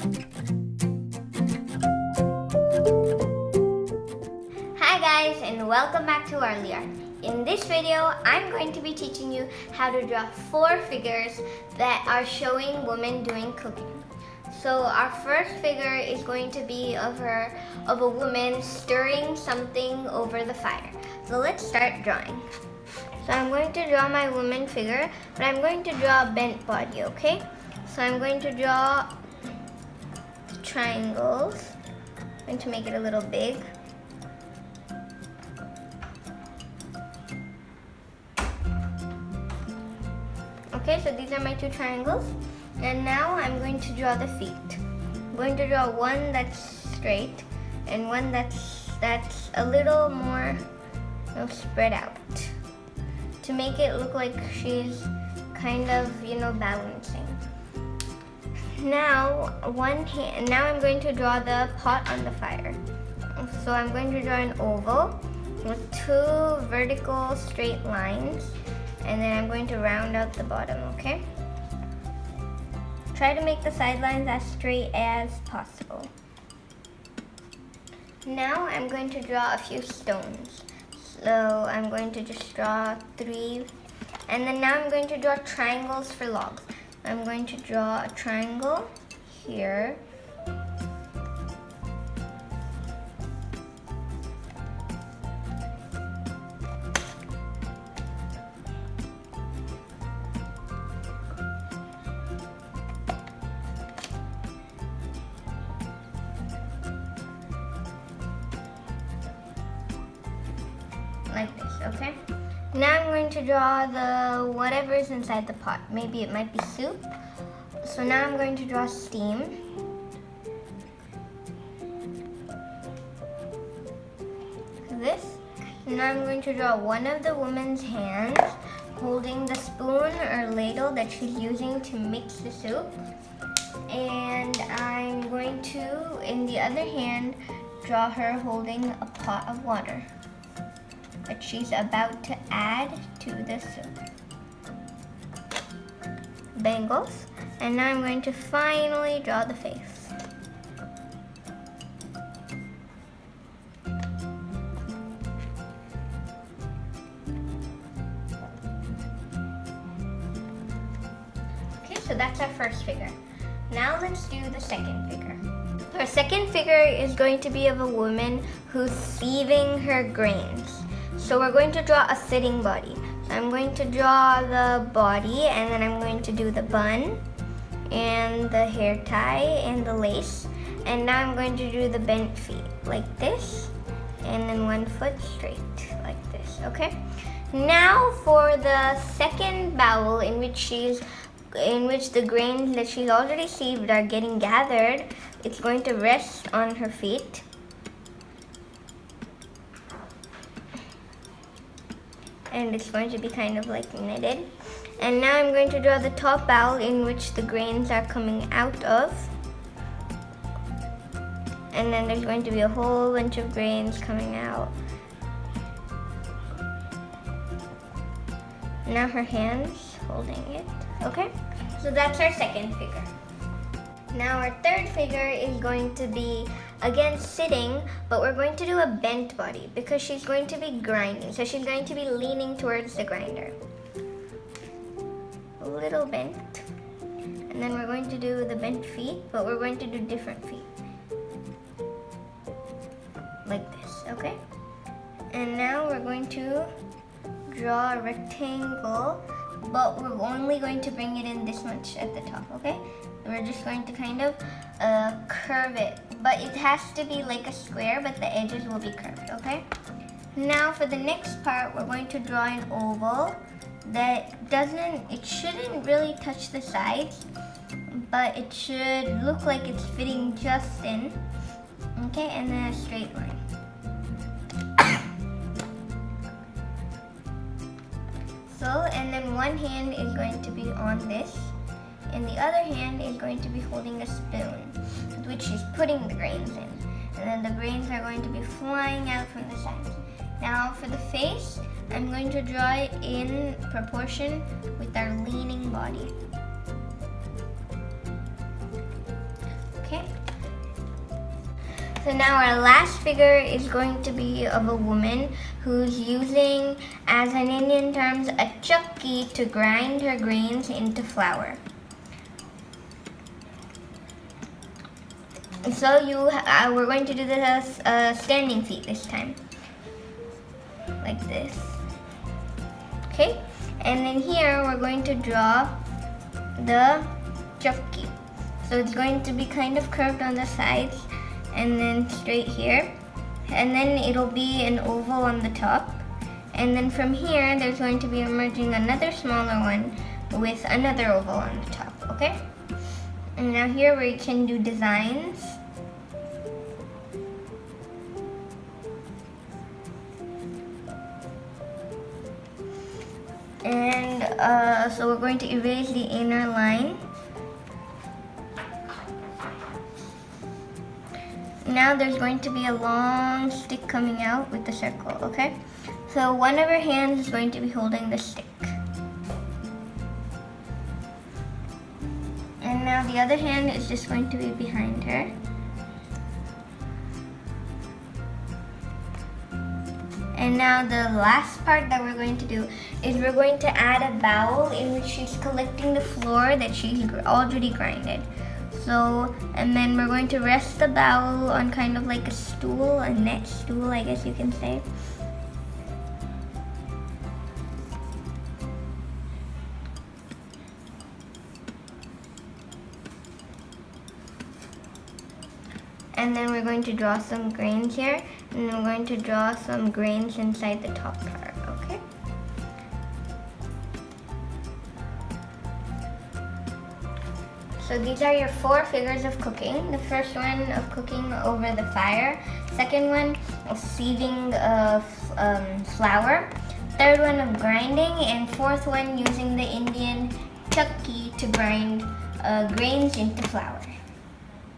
Hi guys, and welcome back to Warli Art. In this video, I'm going to be teaching you how to draw 4 figures that are showing women doing cooking. So our first figure is going to be of a woman stirring something over the fire. So let's start drawing. So I'm going to draw my woman figure, but I'm going to draw a bent body, okay? So I'm going to draw triangles. I'm going to make it a little big. Okay, so these are my 2 triangles. And now I'm going to draw the feet. I'm going to draw one that's straight and one that's a little more spread out to make it look like she's kind of, balancing. Now I'm going to draw the pot on the fire. So I'm going to draw an oval with 2 vertical straight lines, and then I'm going to round out the bottom, okay? Try to make the sidelines as straight as possible. Now I'm going to draw a few stones. So I'm going to just draw 3, and then now I'm going to draw triangles for logs. I'm going to draw a triangle here, like this, okay? Now I'm going to draw the whatever's inside the pot. Maybe it might be soup. So now I'm going to draw steam. This. Now I'm going to draw one of the woman's hands holding the spoon or ladle that she's using to mix the soup. And I'm going to, in the other hand, draw her holding a pot of water that she's about to add to the soup. Bangles. And now I'm going to finally draw the face. Okay, so that's our first figure. Now let's do the second figure. Our second figure is going to be of a woman who's sieving her grains. So we're going to draw a sitting body. So I'm going to draw the body, and then I'm going to do the bun and the hair tie and the lace. And now I'm going to do the bent feet like this, and then one foot straight like this, okay? Now for the second bowl in which the grains that she's already sieved are getting gathered, it's going to rest on her feet. And it's going to be kind of like knitted. And now I'm going to draw the top bowl in which the grains are coming out of. And then there's going to be a whole bunch of grains coming out. Now her hands holding it, okay? So that's our second figure. Now our third figure is going to be, again, sitting, but we're going to do a bent body because she's going to be grinding. So she's going to be leaning towards the grinder. A little bent. And then we're going to do the bent feet, but we're going to do different feet. Like this, okay? And now we're going to draw a rectangle, but we're only going to bring it in this much at the top, okay? We're just going to kind of curve it, but it has to be like a square, but the edges will be curved, okay? Now for the next part, we're going to draw an oval that it shouldn't really touch the sides, but it should look like it's fitting just in, okay? And then a straight line. So, and then one hand is going to be on this, and the other hand is going to be holding a spoon, with which she's putting the grains in. And then the grains are going to be flying out from the sides. Now for the face, I'm going to draw it in proportion with our leaning body. Okay. So now our last figure is going to be of a woman who's using, as in Indian terms, a chakki to grind her grains into flour. So we're going to do this standing feet this time, like this. Okay, and then here we're going to draw the chakki. So it's going to be kind of curved on the sides, and then straight here, and then it'll be an oval on the top, and then from here there's going to be emerging another smaller one with another oval on the top. Okay, and now here we can do designs. And so we're going to erase the inner line. Now there's going to be a long stick coming out with the circle, okay? So one of her hands is going to be holding the stick. And now the other hand is just going to be behind her. And now the last part that we're going to do is we're going to add a bowl in which she's collecting the flour that she's already grinded. So, and then we're going to rest the bowl on kind of like a stool, a net stool, I guess you can say. And then we're going to draw some grains here, and then we're going to draw some grains inside the top part, okay? So these are your 4 figures of cooking. The first one of cooking over the fire. Second one of sieving flour. Third one of grinding. And fourth one using the Indian chakki to grind grains into flour.